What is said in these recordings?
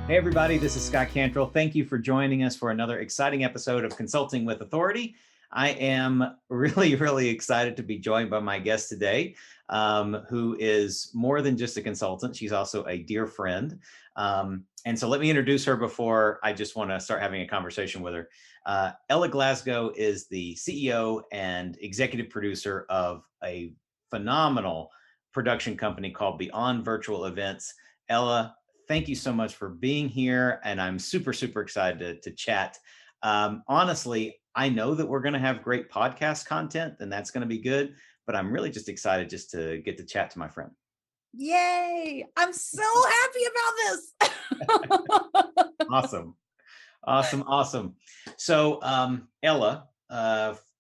Hey, everybody, this is Scott Cantrell. Thank you for joining us for another exciting episode of Consulting with Authority. I am really excited to be joined by my guest today, who is more than just a consultant. She's also a dear friend. And so let me introduce her before I just want to start having a conversation with her. Ella Glasgow is the CEO and executive producer of a phenomenal production company called Beyond Virtual Events. Ella, thank you so much for being here. And I'm super excited to chat. Honestly, I know that we're going to have great podcast content and that's going to be good, but I'm really just excited just to get to chat to my friend. Yay! I'm so happy about this. Awesome. So, Ella,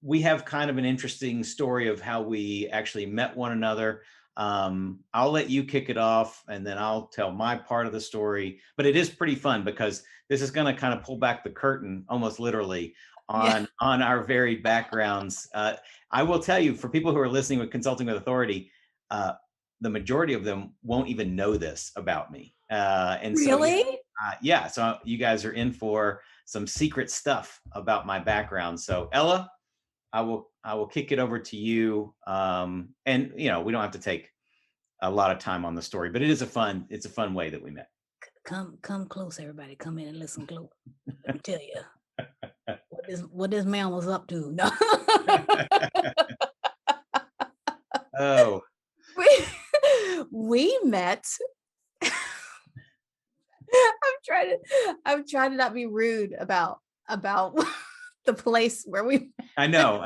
we have kind of an interesting story of how we actually met one another. I'll let you kick it off and then I'll tell my part of the story, but it is pretty fun because this is going to kind of pull back the curtain almost literally on our varied backgrounds. I will tell you, for people who are listening with Consulting with Authority, the majority of them won't even know this about me. Really? So you guys are in for some secret stuff about my background. So Ella, I will kick it over to you. And we don't have to take a lot of time on the story, but it's a fun way that we met. Come close, everybody. Come in and listen close. Let me tell you what this man was up to. No. Oh, we met. I'm trying to not be rude about the place where we. I know.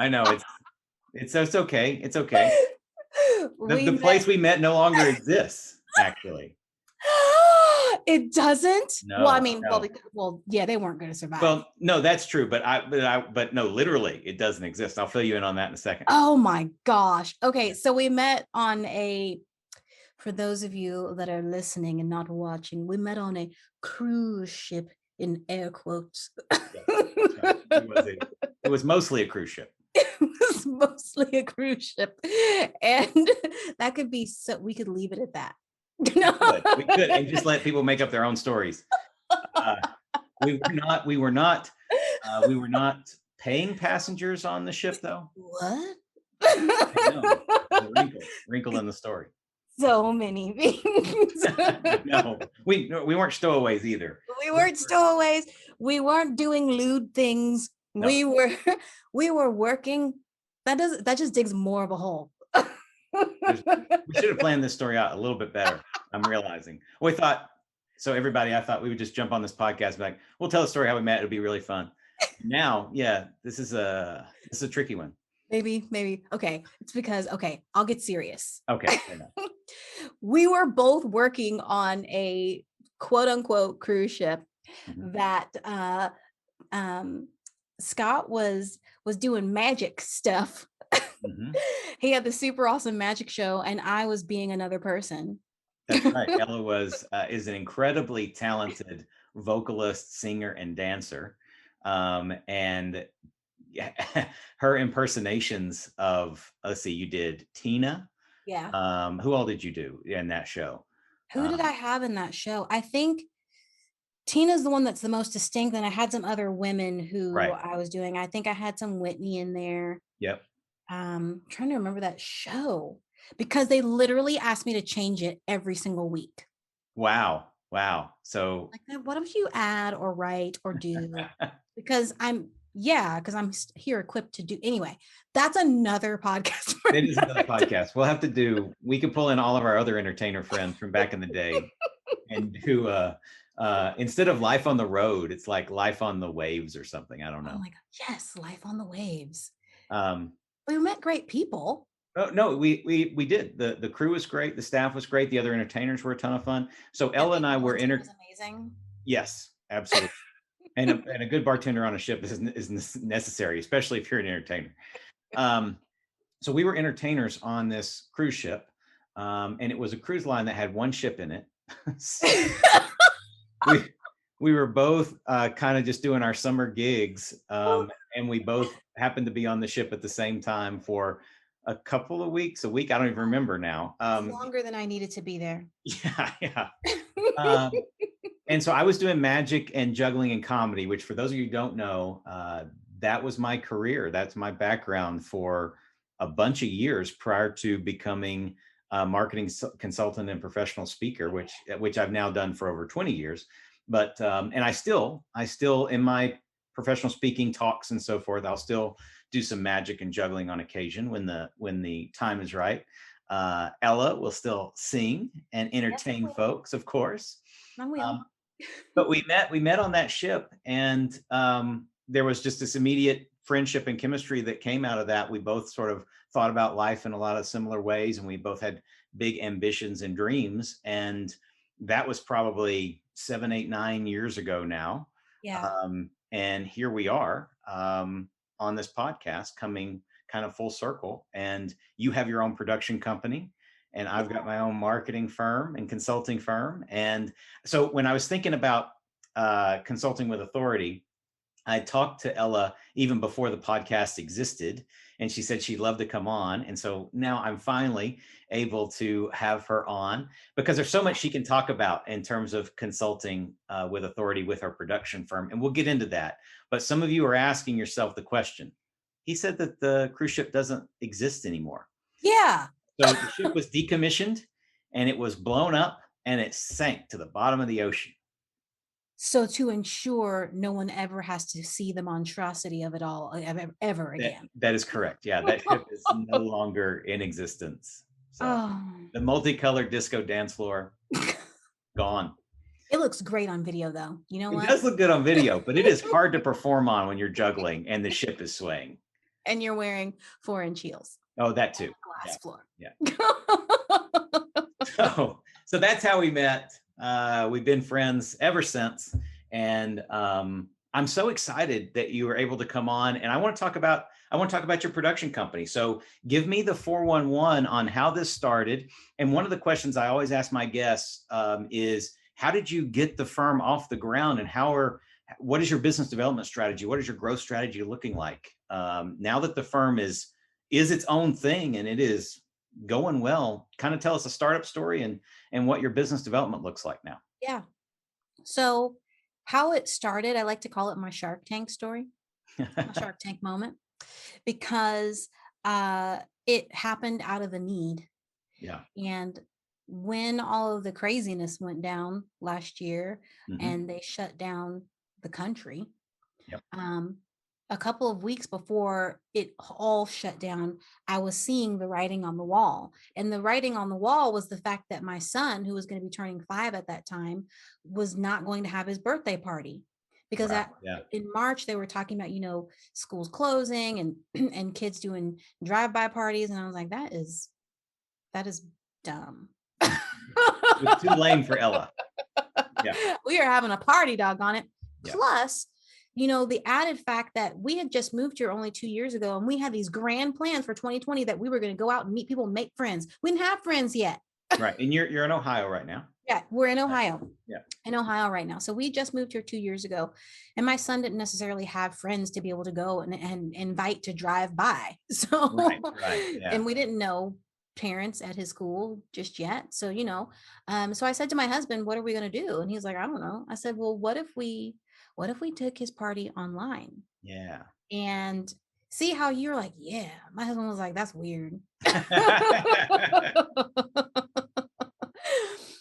It's okay. It's okay. The place we met no longer exists, actually. It doesn't? No, well, I mean, no. well, yeah, they weren't going to survive. Well, no, that's true. But no, literally, it doesn't exist. I'll fill you in on that in a second. Oh my gosh. Okay, so we met on for those of you that are listening and not watching, we met on a cruise ship in air quotes. It was mostly a cruise ship. It was mostly a cruise ship. And that could be, so we could leave it at that. We could and just let people make up their own stories. We were not paying passengers on the ship, though. What? Wrinkle in the story. So many things. No, we weren't stowaways either. We weren't stowaways. We weren't doing lewd things. No. We were working. That just digs more of a hole. We should have planned this story out a little bit better. I'm realizing. I thought we would just jump on this podcast and be like, we'll tell the story how we met. It'll be really fun. Now, this is a tricky one. Maybe. Okay. It's because, I'll get serious. Okay. We were both working on a quote unquote cruise ship that Scott was doing magic stuff. He had the super awesome magic show and I was being another person. That's right. Ella is an incredibly talented vocalist, singer, and dancer. And her impersonations of, let's see, you did Tina. Yeah. Who all did you do in that show? Who did I have in that show? I think Tina's the one that's the most distinct. And I had some other women who I was doing. I think I had some Whitney in there. Yep. Trying to remember that show because they literally asked me to change it every single week. Wow. So like, what don't you add or write or do? because I'm here equipped to do. Anyway, that's another podcast. It is another podcast. We could pull in all of our other entertainer friends from back in the day and do instead of Life on the Road, it's like Life on the Waves or something. I don't know. Oh my God. Yes. Life on the Waves. We met great people. Oh, no, we did. The crew was great. The staff was great. The other entertainers were a ton of fun. So Ella and I were amazing. Yes, absolutely. and a good bartender on a ship is necessary, especially if you're an entertainer. So we were entertainers on this cruise ship, and it was a cruise line that had one ship in it. We were both kind of just doing our summer gigs, and we both happened to be on the ship at the same time for a couple of weeks, a week. I don't even remember now. Longer than I needed to be there. Yeah. And so I was doing magic and juggling and comedy, which for those of you who don't know, that was my career. That's my background for a bunch of years prior to becoming a marketing consultant and professional speaker, which I've now done for over 20 years. But and I still in my professional speaking talks and so forth, I'll still do some magic and juggling on occasion when the time is right. Ella will still sing and entertain folks, of course. I will. Um, but we met on that ship, and there was just this immediate friendship and chemistry that came out of that. We both sort of thought about life in a lot of similar ways, and we both had big ambitions and dreams. And that was probably 7, 8, 9 years ago now. Yeah. And here we are on this podcast, coming kind of full circle. And you have your own production company, and I've got my own marketing firm and consulting firm. And so when I was thinking about consulting with authority, I talked to Ella even before the podcast existed, and she said she'd love to come on. And so now I'm finally able to have her on, because there's so much she can talk about in terms of consulting with authority with her production firm. And we'll get into that. But some of you are asking yourself the question. He said that the cruise ship doesn't exist anymore. Yeah. So the ship was decommissioned, and it was blown up, and it sank to the bottom of the ocean. So to ensure no one ever has to see the monstrosity of it all ever again. That is correct. Yeah, that ship is no longer in existence. So Oh, the multicolored disco dance floor, gone. it looks great on video though. You know It what? does look good on video, but it is hard to perform on when you're juggling and the ship is swaying. And you're wearing 4-inch heels. Oh, that too. Glass floor. Yeah. So that's how we met. We've been friends ever since. And I'm so excited that you were able to come on. And I want to talk about your production company. So give me the 411 on how this started. And one of the questions I always ask my guests is, how did you get the firm off the ground, and what is your business development strategy? What is your growth strategy looking like now that the firm is its own thing and it is going well? Kind of tell us a startup story and what your business development looks like now. Yeah. So how it started, I like to call it my Shark Tank story, my Shark Tank moment, because it happened out of a need. Yeah. And when all of the craziness went down last year and they shut down the country, Yep. A couple of weeks before it all shut down, I was seeing the writing on the wall. And the writing on the wall was the fact that my son, who was going to be turning 5 at that time, was not going to have his birthday party. Because in March, they were talking about, schools closing and and kids doing drive-by parties. And I was like, that is dumb. It was too lame for Ella. Yeah. We are having a party, doggone it. Yeah. Plus, the added fact that we had just moved here only 2 years ago, and we had these grand plans for 2020 that we were going to go out and meet people and make friends. We didn't have friends yet. Right. And you're in Ohio right now. Yeah, we're in Ohio. Yeah. In Ohio right now. So we just moved here 2 years ago, and my son didn't necessarily have friends to be able to go and invite to drive by. So, right. Yeah. And we didn't know parents at his school just yet. So, so I said to my husband, what are we going to do? And he's like, I don't know. I said, well, what if we took his party online? Yeah. And see how you're like, yeah. My husband was like, that's weird.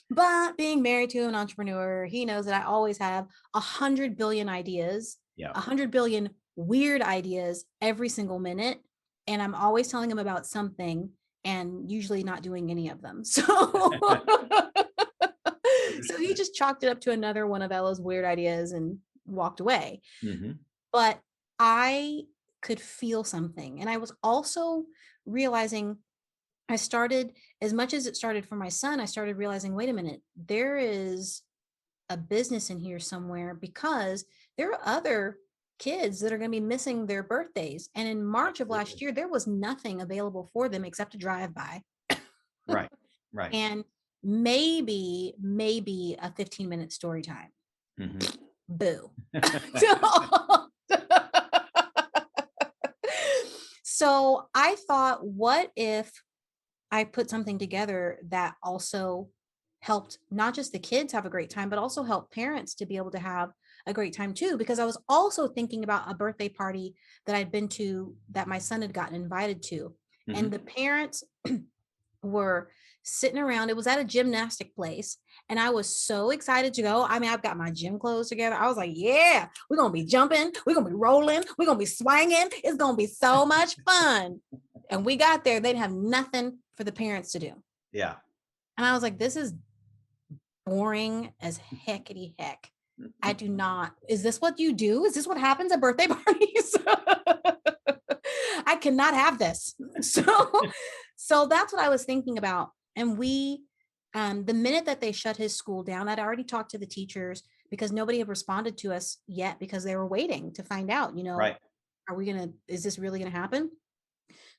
But being married to an entrepreneur, he knows that I always have 100 billion ideas, 100 billion weird ideas every single minute. And I'm always telling him about something and usually not doing any of them. So, so he just chalked it up to another one of Ella's weird ideas and walked away. But I could feel something. And I was also realizing, I started, as much as it started for my son, I started realizing, wait a minute, there is a business in here somewhere, because there are other kids that are going to be missing their birthdays. And in March of last year, there was nothing available for them except a drive-by. Right. And maybe a 15-minute story time. Boo. So I thought, what if I put something together that also helped not just the kids have a great time, but also helped parents to be able to have a great time too. Because I was also thinking about a birthday party that I'd been to that my son had gotten invited to. And the parents were sitting around. It was at a gymnastic place. And I was so excited to go. I mean, I've got my gym clothes together. I was like, yeah, we're going to be jumping. We're going to be rolling. We're going to be swinging. It's going to be so much fun. And we got there. They didn't have nothing for the parents to do. Yeah. And I was like, this is boring as heckity heck. I do not. Is this what you do? Is this what happens at birthday parties? I cannot have this. So that's what I was thinking about. And the minute that they shut his school down, I'd already talked to the teachers because nobody had responded to us yet because they were waiting to find out, Right. Is this really going to happen?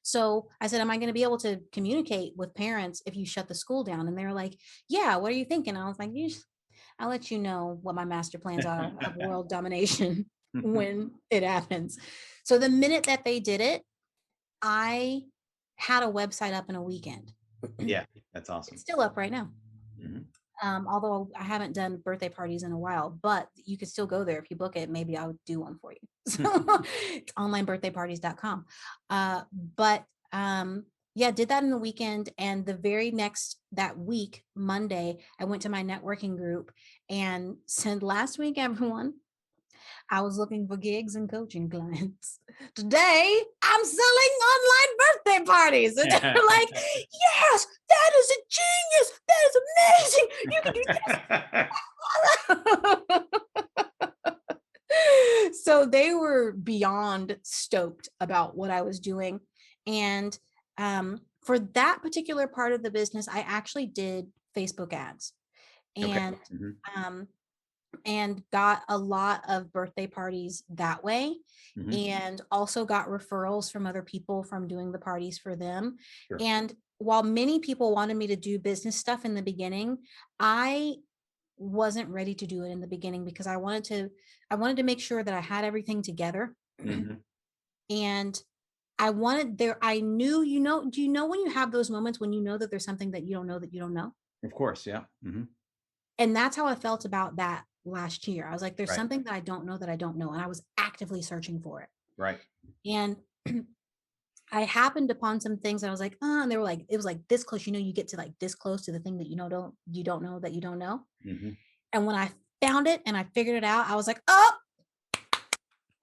So I said, am I going to be able to communicate with parents if you shut the school down? And they were like, yeah, what are you thinking? I was like, I'll let you know what my master plans are of world domination when it happens. So the minute that they did it, I had a website up in a weekend. Yeah, that's awesome. It's still up right now. Although I haven't done birthday parties in a while, but you could still go there. If you book it, maybe I'll do one for you. So it's onlinebirthdayparties.com. Yeah, did that in the weekend. And the very that week, Monday, I went to my networking group and said, last week, everyone, I was looking for gigs and coaching clients. Today, I'm selling online birthday parties. And they're like, yes, that is a genius. That is amazing. You can do this. So they were beyond stoked about what I was doing. And for that particular part of the business, I actually did Facebook ads. And and got a lot of birthday parties that way, and also got referrals from other people from doing the parties for them. Sure. And while many people wanted me to do business stuff in the beginning, I wasn't ready to do it in the beginning because I wanted to make sure that I had everything together. And I knew, do you know when you have those moments when you know that there's something that you don't know that you don't know? Of course, yeah. And that's how I felt about that last year. I was like, there's something that I don't know that I don't know. And I was actively searching for it. Right. And I happened upon some things and I was like, and they were like, it was like this close, you get to like this close to the thing that you don't know that you don't know. And when I found it and I figured it out, I was like, oh,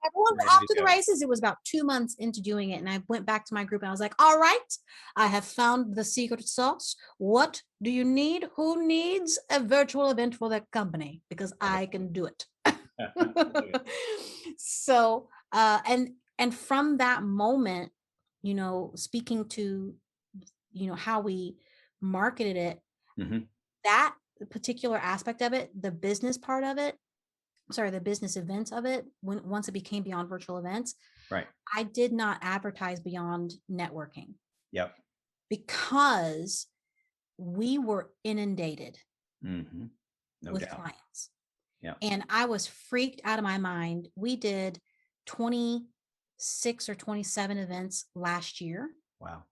everyone's off to the races. It was about 2 months into doing it. And I went back to my group and I was like, all right, I have found the secret sauce. What do you need? Who needs a virtual event for their company? Because I can do it. So, and from that moment, speaking to, how we marketed it, that particular aspect of it, the business part of it, the business events of it, once it became beyond virtual events, right, I did not advertise beyond networking. Yep. Because we were inundated with doubt. clients. Yeah. And I was freaked out of my mind. We did 26 or 27 events last year. Wow.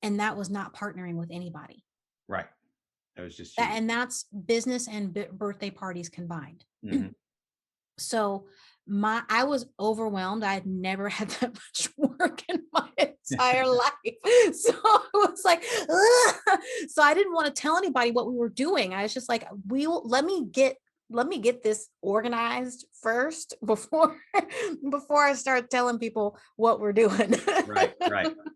And that was not partnering with anybody. Right. That was just that, and that's business and birthday parties combined. So I was overwhelmed. I had never had that much work in my entire life. So I was like, ugh. So I didn't want to tell anybody what we were doing. I was just like, let me get this organized first before I start telling people what we're doing. Right.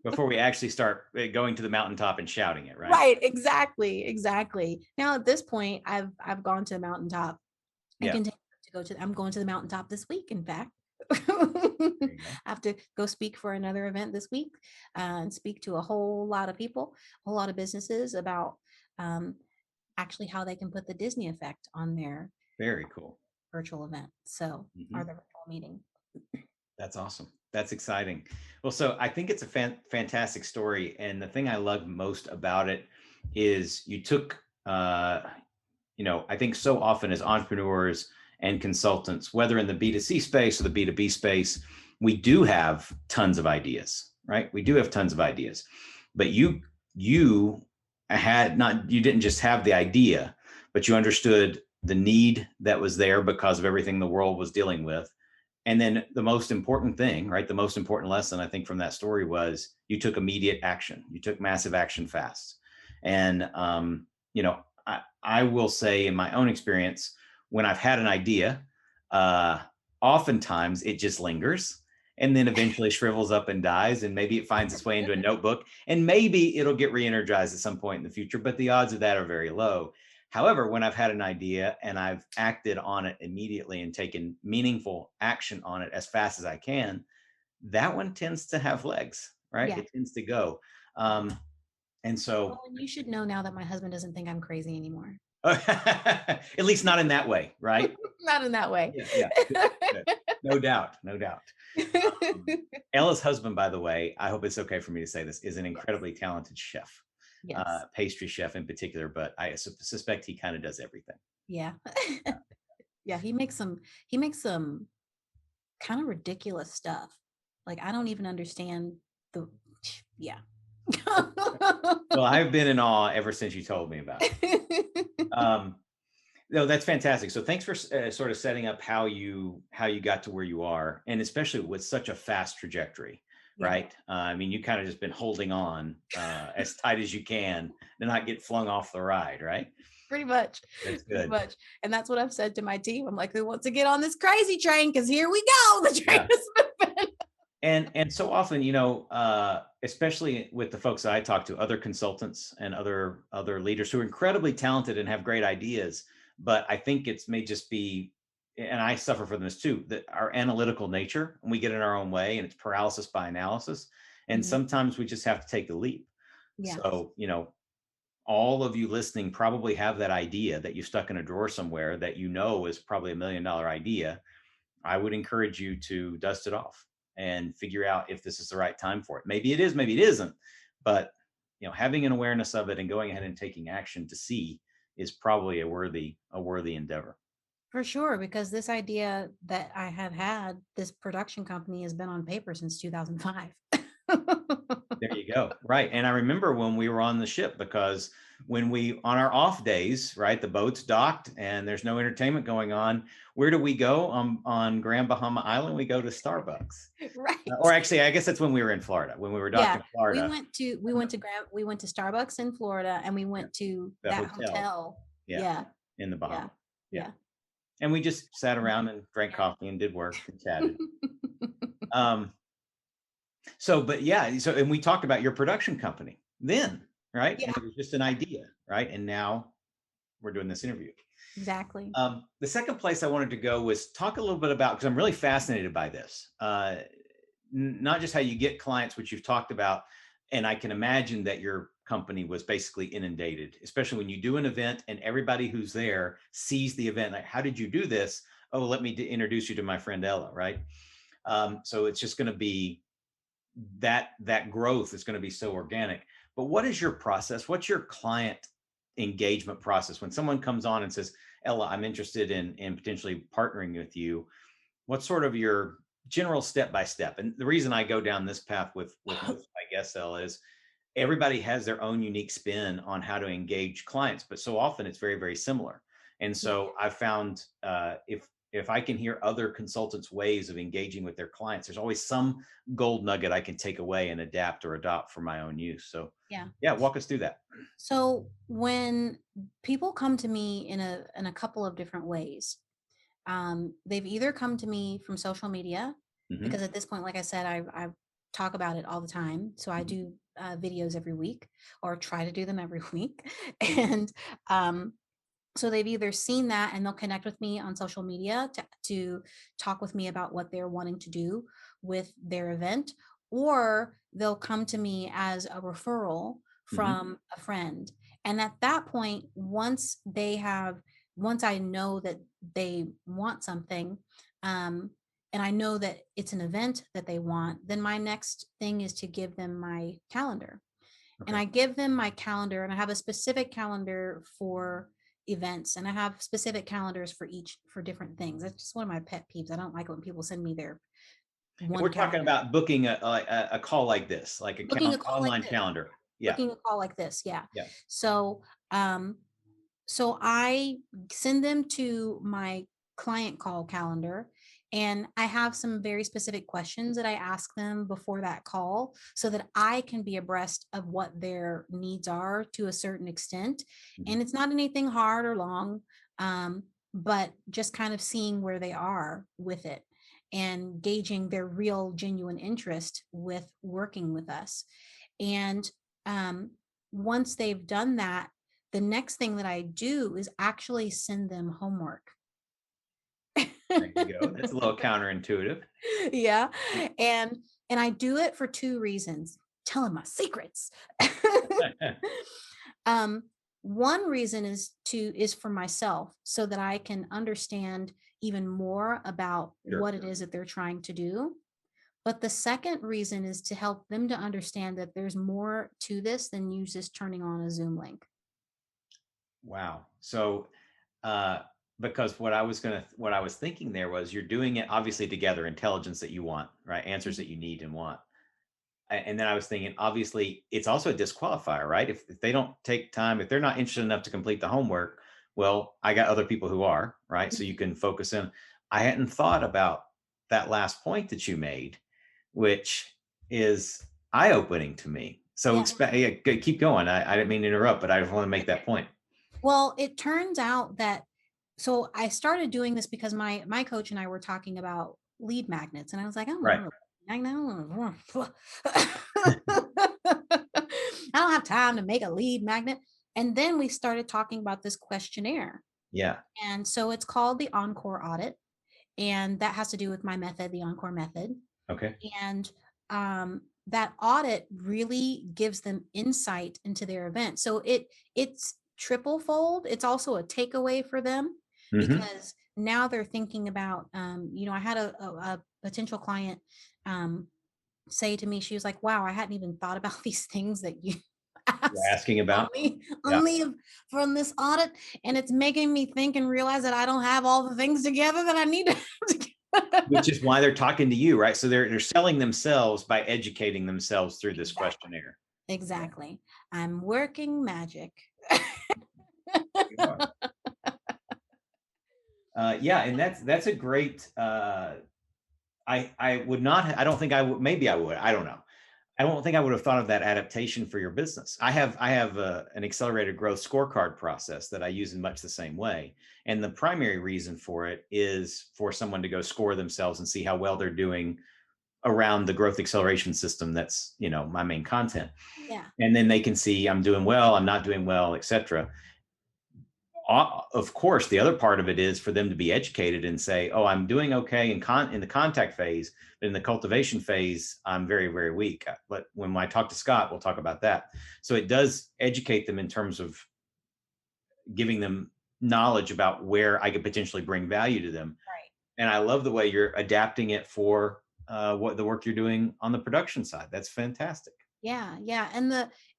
Before we actually start going to the mountaintop and shouting it, right? Right. Exactly. Now at this point, I've gone to the mountaintop. I continue I'm going to the mountaintop this week, in fact. I have to go speak for another event this week and speak to a whole lot of people, a whole lot of businesses about actually how they can put the Disney effect on their very cool virtual event. So or the virtual meeting. That's awesome. That's exciting. Well, so I think it's a fantastic story. And the thing I love most about it is you took, I think so often as entrepreneurs and consultants, whether in the B2C space or the B2B space, we do have tons of ideas, right? We do have tons of ideas, but you you didn't just have the idea, but you understood the need that was there because of everything the world was dealing with. And then the most important thing, right? The most important lesson I think from that story was you took immediate action. You took massive action fast. And, I will say in my own experience, when I've had an idea, uh, oftentimes it just lingers and then eventually shrivels up and dies. And maybe it finds its way into a notebook and maybe it'll get re-energized at some point in the future, but the odds of that are very low. However, when I've had an idea and I've acted on it immediately and taken meaningful action on it as fast as I can, that one tends to have legs, right? Yeah. It tends to go. Um, and so, Well, and you should know now that my husband doesn't think I'm crazy anymore. at least not in that way, right? Not in that way. Yeah, yeah. Good. No doubt, no doubt. Ella's husband, by the way, I hope it's okay for me to say this, is an incredibly talented chef, Yes. pastry chef in particular, but I suspect he kind of does everything. Yeah. Yeah, he makes some kind of ridiculous stuff. Like I don't even understand the yeah. Well, I've been in awe ever since you told me about it. No, that's fantastic. So thanks for sort of setting up how you got to where you are, and especially with such a fast trajectory, Yeah. right? I mean, you kind of just been holding on as tight as you can to not get flung off the ride, right? Pretty much. That's Pretty good. much. And that's what I've said to my team. I'm like, who wants to get on this crazy train? Because here we go. The train Yeah. is moving. And so often, especially with the folks that I talk to, other consultants and other leaders who are incredibly talented and have great ideas, but I think it's may just be, and I suffer from this too, that our analytical nature, and we get in our own way, and it's paralysis by analysis, and sometimes we just have to take the leap. Yeah. So all of you listening probably have that idea that you stuck in a drawer somewhere that is probably $1 million idea. I would encourage you to dust it off and figure out if this is the right time for it. Maybe it is, maybe it isn't, but having an awareness of it and going ahead and taking action to see is probably a worthy endeavor. For sure, because this idea that I have had, this production company has been on paper since 2005. There you go. Right. And I remember when we were on the ship, because when on our off days, right, the boat's docked and there's no entertainment going on, where do we go on Grand Bahama Island? We go to Starbucks. Right. Or actually, I guess that's when we were in Florida, when we were docked in Florida. We went to Starbucks in Florida, and we went to that hotel. Yeah. In the Bahamas. Yeah. And we just sat around and drank coffee and did work and chatted. And we talked about your production company then, right? Yeah. And it was just an idea, right? And now we're doing this interview. Exactly. The second place I wanted to go was talk a little bit about, because I'm really fascinated by this, not just how you get clients, which you've talked about, and I can imagine that your company was basically inundated, especially when you do an event and everybody who's there sees the event. Like, how did you do this? Oh, let me introduce you to my friend Ella, right? So it's just going to be that growth is going to be so organic. But what is your process? What's your client engagement process when someone comes on and says, Ella, I'm interested in potentially partnering with you? What's sort of your general step by step? And the reason I go down this path with most of my guests, Ella, is everybody has their own unique spin on how to engage clients, but so often it's very, very similar. And so I've found if I can hear other consultants' ways of engaging with their clients, there's always some gold nugget I can take away and adapt or adopt for my own use. So yeah, walk us through that. So when people come to me in a couple of different ways, they've either come to me from social media, because at this point, like I said, I talk about it all the time. So I do videos every week, or try to do them every week. And so they've either seen that and they'll connect with me on social media to talk with me about what they're wanting to do with their event, or they'll come to me as a referral from a friend. And at that point, once I know that they want something, and I know that it's an event that they want, then my next thing is to give them my calendar. And I give them my calendar, and I have a specific calendar for events, and I have specific calendars for different things. That's just one of my pet peeves. I don't like when people send me their one. We're talking about booking a call like this, like an online calendar. Yeah. booking a call like this. Yeah. Yeah. So, so I send them to my client call calendar, and I have some very specific questions that I ask them before that call so that I can be abreast of what their needs are to a certain extent. Mhm. And it's not anything hard or long, um, but just kind of seeing where they are with it and gauging their real genuine interest with working with us. And um, once they've done that, the next thing that I do is actually send them homework. There you go. That's a little counterintuitive. Yeah. And I do it for two reasons. Telling my secrets. um, One reason is for myself so that I can understand even more about Sure. what it is that they're trying to do. But the second reason is to help them to understand that there's more to this than you just turning on a Zoom link. Wow. So, uh, because what I was thinking there was you're doing it obviously to gather intelligence that you want, right? Answers that you need and want. And then I was thinking, obviously, it's also a disqualifier, right? If they don't take time, if they're not interested enough to complete the homework, well, I got other people who are, right? So you can focus in. I hadn't thought about that last point that you made, which is eye-opening to me. So Yeah. yeah, keep going. I didn't mean to interrupt, but I just want to make that point. Well, it turns out that so I started doing this because my coach and I were talking about lead magnets, and I was like, I don't Right. know. I know. I don't have time to make a lead magnet. And then we started talking about this questionnaire. Yeah. And so it's called the Encore Audit. And that has to do with my method, the Encore method. Okay. And that audit really gives them insight into their event. So it's triple fold. It's also a takeaway for them Hmm. because now they're thinking about, I had a potential client say to me, she was like, wow, I hadn't even thought about these things that you You're asked asking about. Yeah. on leave from this audit. And it's making me think and realize that I don't have all the things together that I need to have together. Which is why they're talking to you, right? So they're selling themselves by educating themselves through this Exactly. questionnaire. Exactly. I'm working magic. You are. Yeah, and that's a great. I would not. I don't think I would. Maybe I would. I don't know. I don't think I would have thought of that adaptation for your business. I have an accelerated growth scorecard process that I use in much the same way, and the primary reason for it is for someone to go score themselves and see how well they're doing around the growth acceleration system. That's my main content, Yeah. and then they can see I'm doing well, I'm not doing well, etc. Of course, the other part of it is for them to be educated and say, "Oh, I'm doing okay in the contact phase, but in the cultivation phase, I'm very, very weak." But when I talk to Scott, we'll talk about that. So it does educate them in terms of giving them knowledge about where I could potentially bring value to them. Right. And I love the way you're adapting it for what the work you're doing on the production side. That's fantastic. Yeah. Yeah.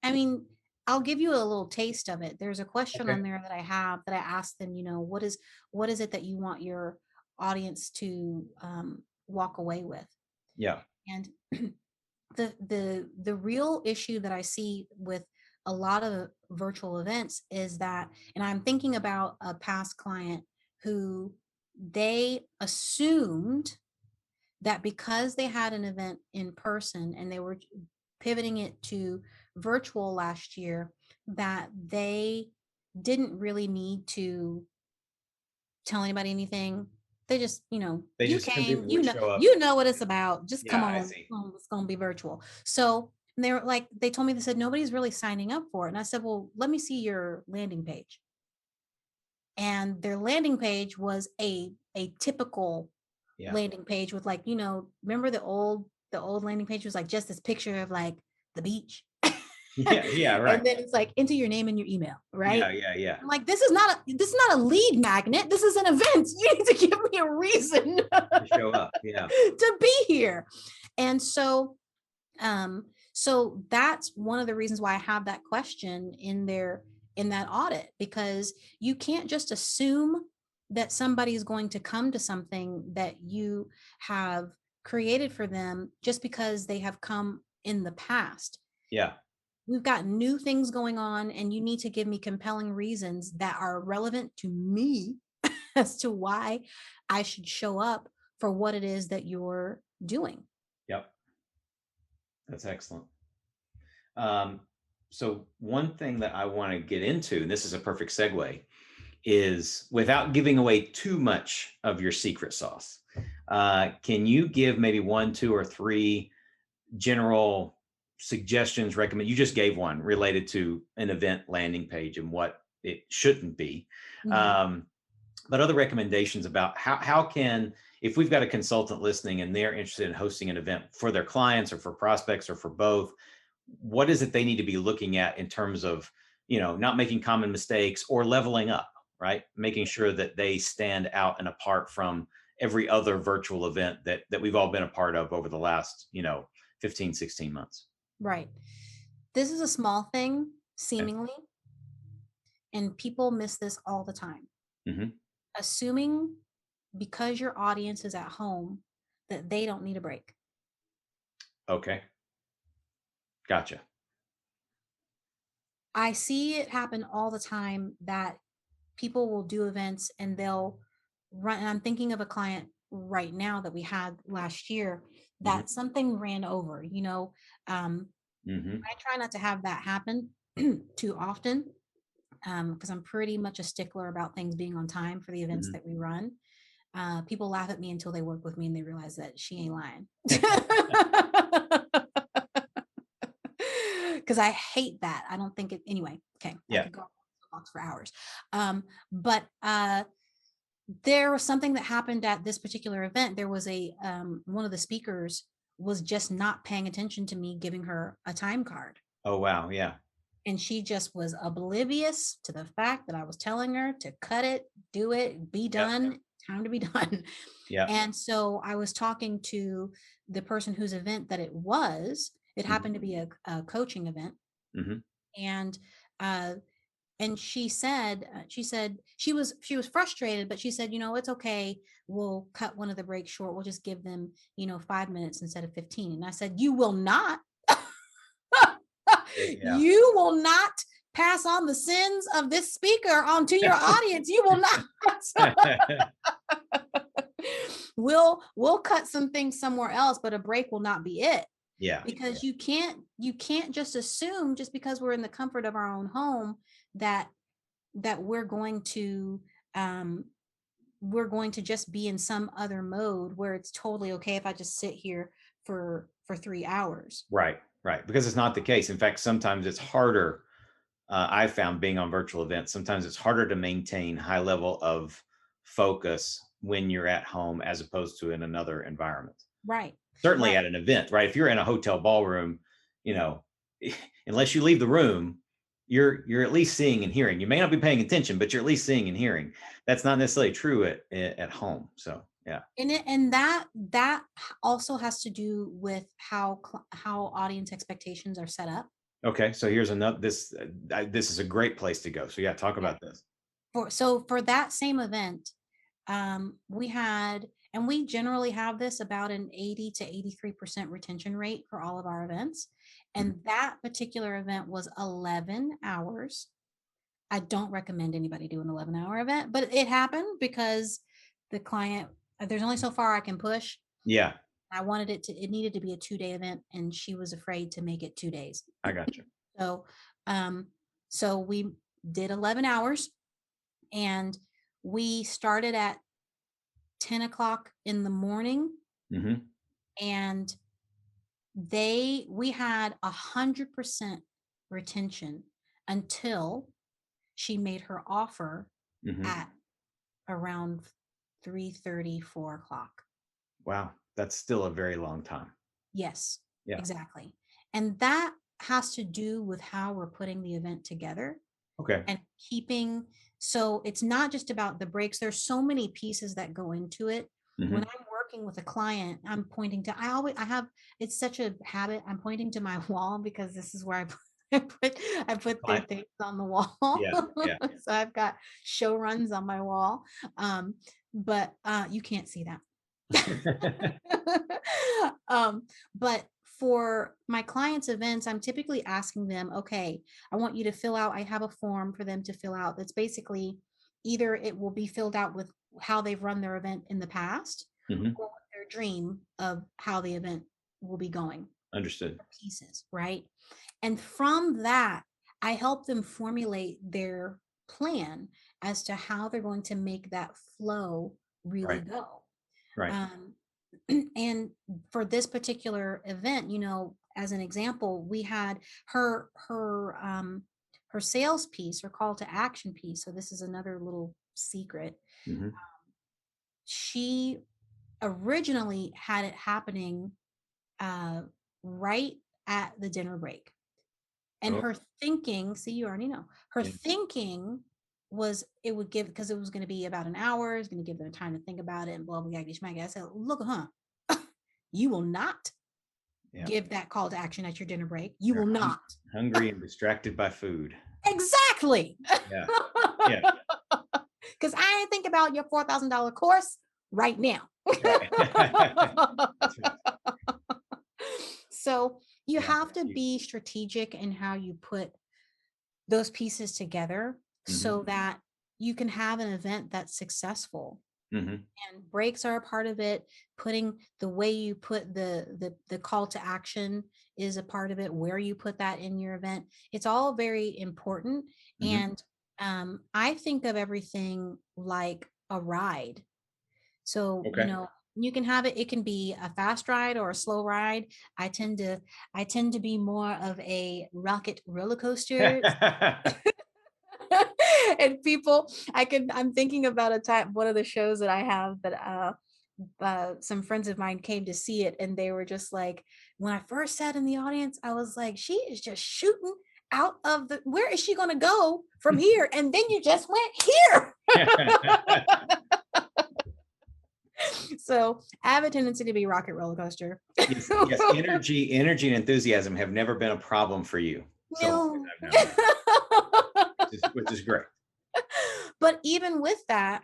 I mean, I'll give you a little taste of it. There's a question Okay. on there that I have that I asked them, what is it that you want your audience to walk away with? Yeah. And the real issue that I see with a lot of virtual events is that, and I'm thinking about a past client who they assumed that because they had an event in person and they were pivoting it to virtual last year, that they didn't really need to tell anybody anything. They just, They you just came, people would show up. you know what it's about. Just come Yeah, I on, see. it's going to be virtual. So they were like, they told me, they said, nobody's really signing up for it. And I said, well, let me see your landing page. And their landing page was a typical Yeah. landing page with, like, remember the old landing page was like just this picture of like the beach. Yeah. Yeah. Right. And then it's like enter your name and your email, right? Yeah. Yeah. Yeah. I'm like, this is not a lead magnet. This is an event. You need to give me a reason To show up. Yeah. to be here. And so that's one of the reasons why I have that question in that audit, because you can't just assume that somebody is going to come to something that you have created for them just because they have come in the past. Yeah. we've got new things going on, and you need to give me compelling reasons that are relevant to me as to why I should show up for what it is that you're doing. Yep. That's excellent. So one thing that I want to get into, and this is a perfect segue, is without giving away too much of your secret sauce. Can you give maybe 1, 2, or 3 general suggestions, recommend? You just gave one related to an event landing page and what it shouldn't be. Mhm. But other recommendations about how can, if we've got a consultant listening and they're interested in hosting an event for their clients or for prospects or for both, what is it they need to be looking at in terms of, not making common mistakes or leveling up, right? Making sure that they stand out and apart from every other virtual event that we've all been a part of over the last, 15, 16 months. Right. This is a small thing, Okay. seemingly, and people miss this all the time. Hmm. Assuming because your audience is at home that they don't need a break. Okay. Gotcha. I see it happen all the time that people will do events and they'll run. And I'm thinking of a client right now that we had last year Hmm. that something ran over, Hmm. I try not to have that happen too often, because I'm pretty much a stickler about things being on time for the events Hmm. that we run. People laugh at me until they work with me and they realize that she ain't lying. Because I hate that. I don't think it anyway. Okay, I Yeah. could go on the box for hours. But there was something that happened at this particular event. There was a one of the speakers was just not paying attention to me giving her a time card. Oh, wow. Yeah. And she just was oblivious to the fact that I was telling her to cut it, do it, be Yep. done, time to be done. Yep. And so I was talking to the person whose event that it was. It Hmm. happened to be a coaching event. Hmm. And uh, and she said she was frustrated, but she said, it's okay. We'll cut one of the breaks short. We'll just give them 5 minutes instead of 15. And I said, you will not. Yeah. You will not pass on the sins of this speaker onto your audience. You will not. We'll cut some things somewhere else, but a break will not be it. Yeah. Because you can't just assume, just because we're in the comfort of our own home, that we're going to um just be in some other mode where it's totally okay if I just sit here for 3 hours. Right. Right. Because it's not the case. In fact, sometimes it's harder. I've found being on virtual events, sometimes it's harder to maintain high level of focus when you're at home as opposed to in another environment. Right. Certainly Right. at an event, right? If you're in a hotel ballroom, you know, unless you leave the room, you're at least seeing and hearing. You may not be paying attention, but you're at least seeing and hearing. That's not necessarily true at home. So yeah. And that also has to do with how audience expectations are set up. Okay. So here's another. This is a great place to go. So yeah, talk Yeah. about this. For that same event, we had, and we generally have this about an 80 to 83% retention rate for all of our events. Mhm. And that particular event was 11 hours. I don't recommend anybody do an 11-hour event, but it happened because the client, there's only so far I can push. Yeah, It needed to be a 2-day event, and she was afraid to make it 2 days. I got you. So, um, so we did 11 hours, and we started at 10 o'clock in the morning, Hmm. and we had 100% retention until she made her offer Hmm. at around 3:30, 4 o'clock. Wow, that's still a very long time. Yes, Yeah. exactly. And that has to do with how we're putting the event together Okay. and keeping. So it's not just about the breaks. There's so many pieces that go into it. When Hmm. I'm working with a client, I'm pointing to, I have, it's such a habit. I'm pointing to my wall because this is where I put their Fine. things on the wall. Yeah. Yeah. So I've got show runs on my wall. But you can't see that. um, but for my clients' events, I'm typically asking them, okay, I want you to fill out, I have a form for them to fill out. That's basically either it will be filled out with how they've run their event in the past, Mm-hmm. or their dream of how the event will be going. Understood. Pieces, right? And from that, I help them formulate their plan as to how they're going to make that flow really Right. go. Right. And for this particular event, as an example, we had her sales piece, her call to action piece. So this is another little secret. Mm-hmm. She originally had it happening right at the dinner break. And Oh, her thinking, see, you already know, her yeah. thinking was it would give, because it was going to be about an hour, it's going to give them time to think about it and blah, blah, blah, blah. I said, look, you will not Yeah. give that call to action at your dinner break. You They're will not. hungry and distracted by food. Exactly. Yeah. Yeah. Because I ain't think about your $4,000 course right now. Right. That's right. So you Yeah. have to be strategic in how you put those pieces together so that you can have an event that's successful. Mm-hmm. And breaks are a part of it. Putting the way you put the call to action is a part of it, where you put that in your event. It's all very important. Mm-hmm. And I think of everything like a ride. So, Okay. you can have it, it can be a fast ride or a slow ride. I tend to be more of a rocket roller coaster. And people, I'm thinking about one of the shows that I have that some friends of mine came to see it, and they were just like, when I first sat in the audience, I was like, she is just shooting out of where is she going to go from here? And then you just went here. So I have a tendency to be rocket roller coaster. Yes, yes. Energy and enthusiasm have never been a problem for you. So long No. as I've known you, which is great. But even with that,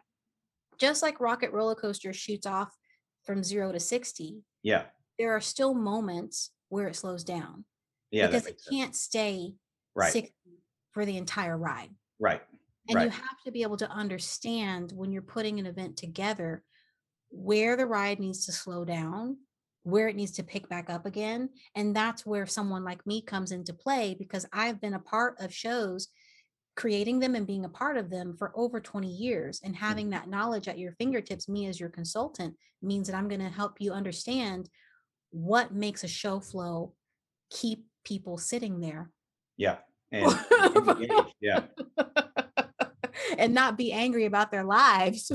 just like rocket roller coaster shoots off from 0 to 60, Yeah. there are still moments where it slows down, Yeah, that because it makes sense. can't stay Right. 60 for the entire ride. Right. And you Right. have to be able to understand, when you're putting an event together, where the ride needs to slow down, where it needs to pick back up again. And that's where someone like me comes into play, because I've been a part of shows, creating them and being a part of them for over 20 years. And having that knowledge at your fingertips, me as your consultant, means that I'm going to help you understand what makes a show flow, keep people sitting there. Yeah. And engaged. Yeah. And not be angry about their lives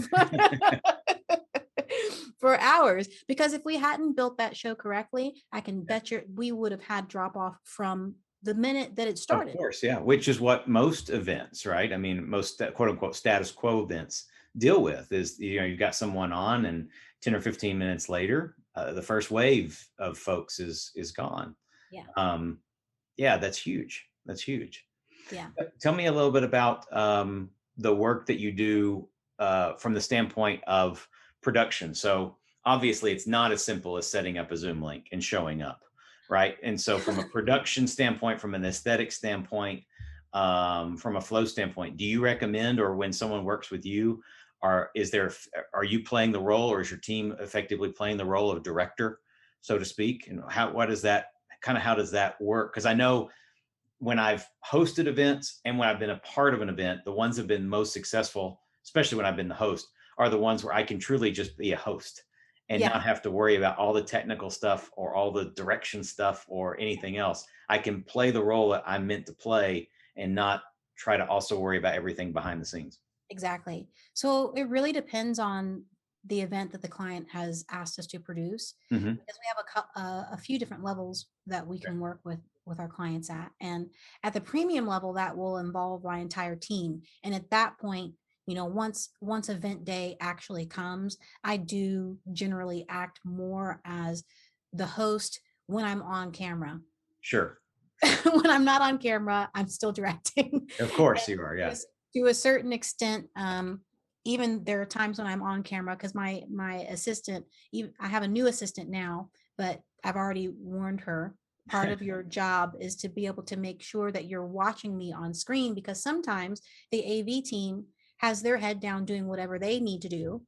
for hours. Because if we hadn't built that show correctly, I can bet you we would have had drop off from the minute that it started. Of course, yeah. Which is what most events, right? I mean, most quote unquote status quo events deal with is, you've got someone on, and 10 or 15 minutes later, the first wave of folks is gone. Yeah. Yeah, that's huge. That's huge. Yeah. Tell me a little bit about the work that you do from the standpoint of production. So obviously, it's not as simple as setting up a Zoom link and showing up, right? And so from a production standpoint, from an aesthetic standpoint, from a flow standpoint, do you recommend, or when someone works with you, are you playing the role, or is your team effectively playing the role of director, so to speak? And how does that work? Because I know when I've hosted events and when I've been a part of an event, the ones that have been most successful, especially when I've been the host, are the ones where I can truly just be a host and not have to worry about all the technical stuff or all the direction stuff or anything else. I can play the role that I'm meant to play and not try to also worry about everything behind the scenes. Exactly. So it really depends on the event that the client has asked us to produce, Mm-hmm. because we have a few different levels that we can work with our clients at. And at the premium level, that will involve my entire team. And at that point, once event day actually comes, I do generally act more as the host when I'm on camera. Sure. When I'm not on camera, I'm still directing. Of course you are. Yeah. To a certain extent, even there are times when I'm on camera, because my assistant, I have a new assistant now, but I've already warned her. Part of your job is to be able to make sure that you're watching me on screen, because sometimes the AV team has their head down doing whatever they need to do,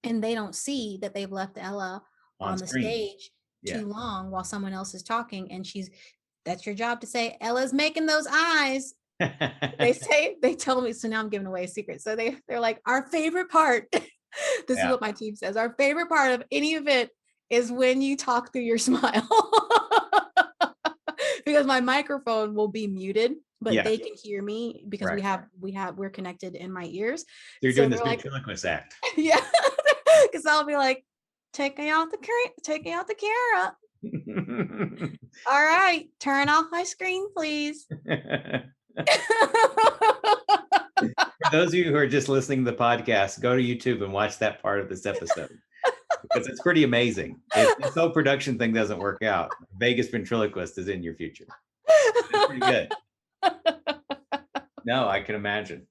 and they don't see that they've left Ella On on the screen. stage Yeah. too long while someone else is talking. And that's your job to say, Ella's making those eyes. They tell me, so now I'm giving away a secret. So they're like, our favorite part, this is Yeah. what my team says, our favorite part of any event is when you talk through your smile. Because my microphone will be muted, but Yeah. they can hear me because Right. we're connected in my ears. You're So doing this they're like, ventriloquist act. yeah, because I'll be like, taking out the camera. All right, turn off my screen, please. For those of you who are just listening to the podcast, go to YouTube and watch that part of this episode, because it's pretty amazing. If this whole production thing doesn't work out, Vegas ventriloquist is in your future. It's pretty good. No, I can imagine.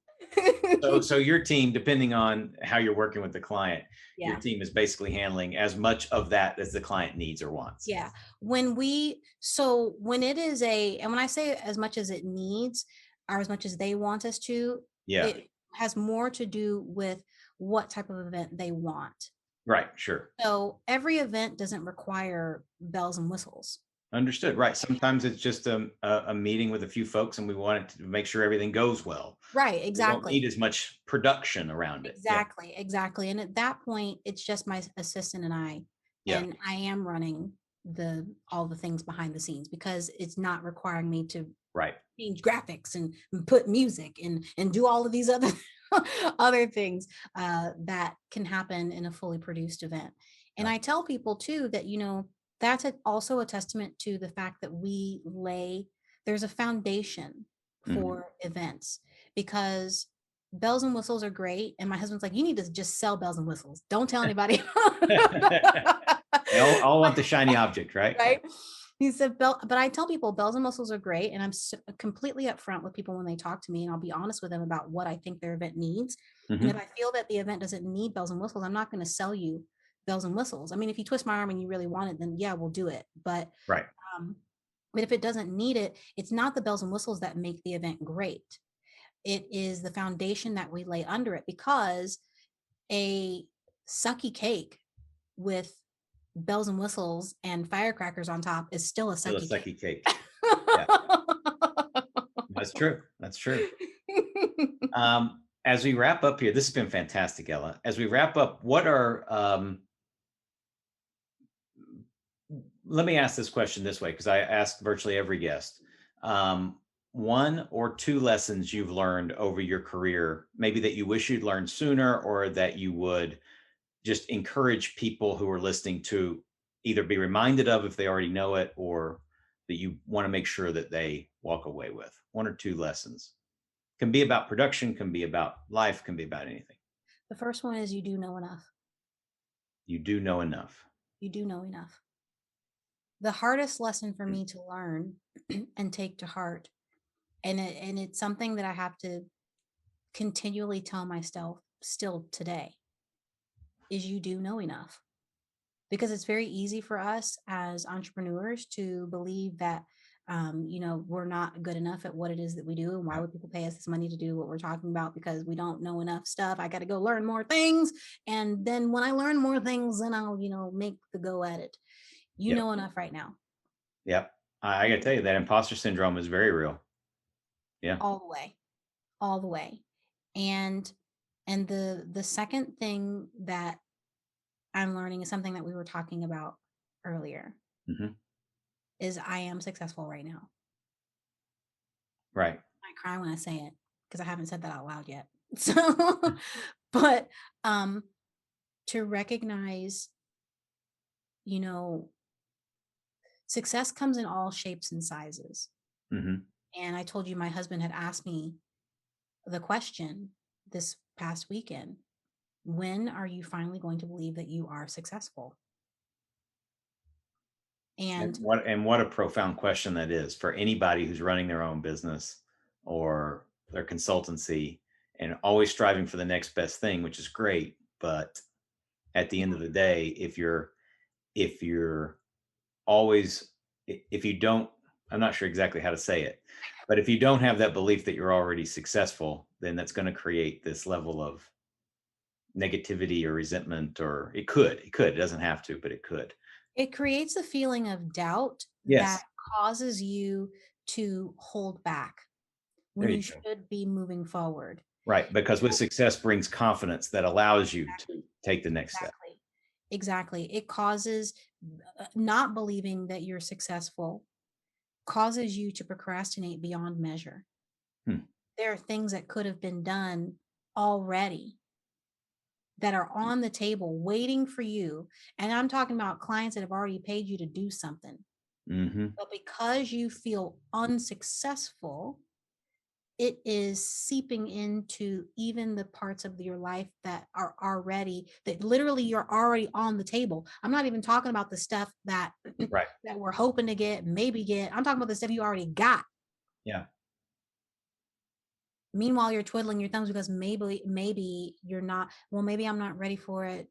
So your team, depending on how you're working with the client, your team is basically handling as much of that as the client needs or wants. Yeah. When it is and when I say as much as it needs, or as much as they want us to, it has more to do with what type of event they want. Right. Sure. So every event doesn't require bells and whistles. Understood. Right. Sometimes it's just a meeting with a few folks and we want it to make sure everything goes well. Right. Exactly. We don't need as much production around it. Exactly. Yeah. Exactly. And at that point, it's just my assistant and I. Yeah. And I am running all the things behind the scenes, because it's not requiring me to change graphics and put music and do all of these other other things that can happen in a fully produced event. And I tell people too that, that's also a testament to the fact that there's a foundation for events, because bells and whistles are great. And my husband's like, you need to just sell bells and whistles. Don't tell anybody. They all want the shiny object, right? Right. He said, but I tell people bells and whistles are great. And I'm completely upfront with people when they talk to me, and I'll be honest with them about what I think their event needs. And if I feel that the event doesn't need bells and whistles, I'm not going to sell you bells and whistles. I mean, if you twist my arm and you really want it, then yeah, we'll do it. But but if it doesn't need it, it's not the bells and whistles that make the event great. It is the foundation that we lay under it, because a sucky cake with bells and whistles and firecrackers on top is still a sucky cake. Yeah. That's true. That's true. As we wrap up here, this has been fantastic, Ella. As we wrap up, what are let me ask this question this way, because I ask virtually every guest. One or two lessons you've learned over your career, maybe that you wish you'd learned sooner, or that you would just encourage people who are listening to either be reminded of if they already know it, or that you want to make sure that they walk away with. One or two lessons. Can be about production, can be about life, can be about anything. The first one is, you do know enough. You do know enough. You do know enough. The hardest lesson for me to learn and take to heart, and it's something that I have to continually tell myself still today, is you do know enough. Because it's very easy for us as entrepreneurs to believe that we're not good enough at what it is that we do, and why would people pay us this money to do what we're talking about, because we don't know enough stuff. I got to go learn more things, and then when I learn more things, then I'll make the go at it. You know enough right now. Yep. I got to tell you, that imposter syndrome is very real. Yeah. All the way. And the second thing that I'm learning is something that we were talking about earlier, is I am successful right now. Right. I cry when I say it, because I haven't said that out loud yet. So, but to recognize, success comes in all shapes and sizes. And I told you my husband had asked me the question this past weekend: when are you finally going to believe that you are successful? And what a profound question that is for anybody who's running their own business or their consultancy, and always striving for the next best thing, which is great. But at the end of the day, if you're always, if you don't, I'm not sure exactly how to say it, but if you don't have that belief that you're already successful, then that's going to create this level of negativity or resentment, or it doesn't have to, but it could. It creates a feeling of doubt that Yes. causes you to hold back There when you you go. should be moving forward. Right. Because with success brings confidence that allows you to Exactly. take the next step. Exactly. Exactly. It causes not believing that you're successful, causes you to procrastinate beyond measure. Hmm. There are things that could have been done already that are on the table waiting for you. And I'm talking about clients that have already paid you to do something. Mm-hmm. But because you feel unsuccessful, it is seeping into even the parts of your life that are already, that literally you're already on the table. I'm not even talking about the stuff that Right. that we're hoping to get, maybe get. I'm talking about the stuff you already got. Yeah. Meanwhile, you're twiddling your thumbs because maybe you're not, well, maybe I'm not ready for it.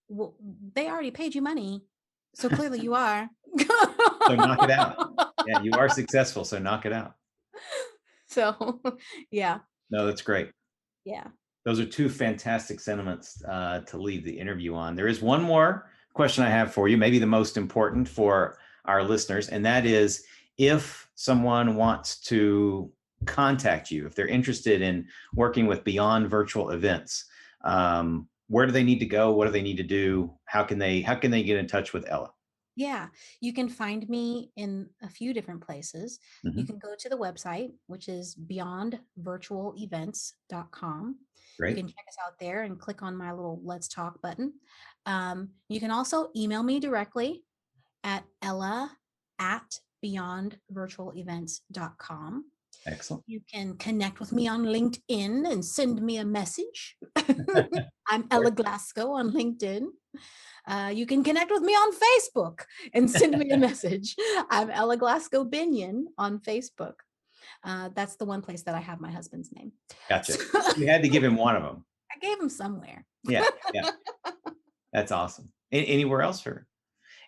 Well, they already paid you money. So clearly you are. So knock it out. Yeah, you are successful. So knock it out. So yeah. No, that's great. Yeah. Those are two fantastic sentiments to leave the interview on. There is one more question I have for you, maybe the most important for our listeners, and that is, if someone wants to contact you, if they're interested in working with Beyond Virtual Events, where do they need to go? What do they need to do? How can they get in touch with Ella? Yeah, you can find me in a few different places. You Mm-hmm. can go to the website, which is beyondvirtualevents.com. You Great. can check us out there and click on my little Let's Talk button. You can also email me directly at ella@beyondvirtualevents.com. Excellent. You can connect with me on LinkedIn and send me a message. I'm Ella Glasgow on LinkedIn. You can connect with me on Facebook and send me a message. I'm Ella Glasgow Binion on Facebook. That's the one place that I have my husband's name. Gotcha. You had to give him one of them. I gave him somewhere. Yeah. Yeah. That's awesome. Anywhere else, or?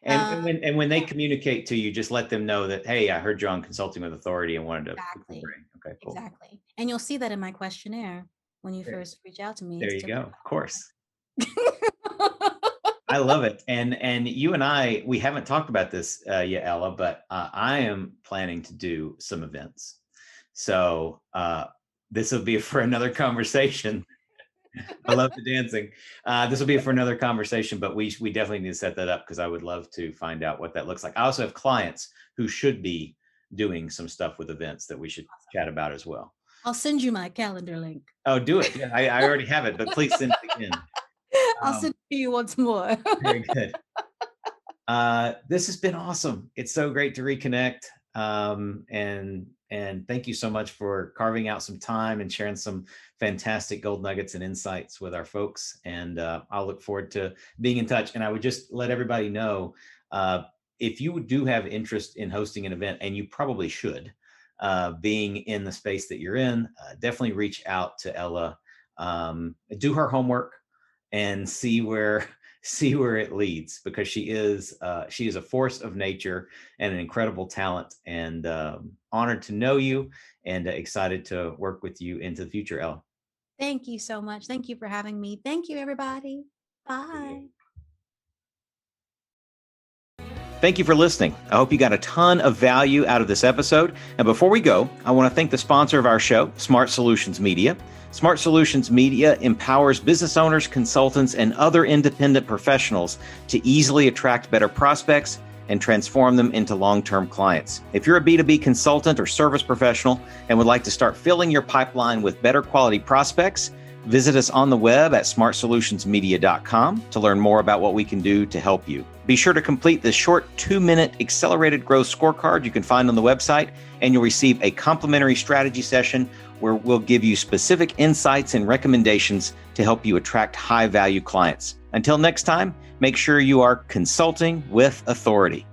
And when they communicate to you, just let them know that, hey, I heard you on Consulting with Authority and wanted to. Exactly. Okay, cool. Exactly. And you'll see that in my questionnaire when you first reach out to me. There you go. Of course. I love it. And you and I, we haven't talked about this yet, Ella, but I am planning to do some events. So this will be for another conversation. I love the dancing. This will be for another conversation, but we definitely need to set that up because I would love to find out what that looks like. I also have clients who should be doing some stuff with events that we should chat about as well. I'll send you my calendar link. Oh, do it. Yeah, I already have it, but please send it again. I'll send it to you once more. Very good. This has been awesome. It's so great to reconnect. And thank you so much for carving out some time and sharing some fantastic gold nuggets and insights with our folks. And I'll look forward to being in touch. And I would just let everybody know, if you do have interest in hosting an event, and you probably should, being in the space that you're in, definitely reach out to Ella, do her homework and see where it leads, because she is a force of nature and an incredible talent, and honored to know you, and excited to work with you into the future, Ella. Thank you so much. Thank you for having me. Thank you, everybody. Bye. Thank you for listening. I hope you got a ton of value out of this episode. And before we go, I want to thank the sponsor of our show, Smart Solutions Media. Smart Solutions Media empowers business owners, consultants, and other independent professionals to easily attract better prospects and transform them into long-term clients. If you're a B2B consultant or service professional and would like to start filling your pipeline with better quality prospects, visit us on the web at smartsolutionsmedia.com to learn more about what we can do to help you. Be sure to complete the short 2-minute accelerated growth scorecard you can find on the website, and you'll receive a complimentary strategy session where we'll give you specific insights and recommendations to help you attract high-value clients. Until next time, make sure you are consulting with authority.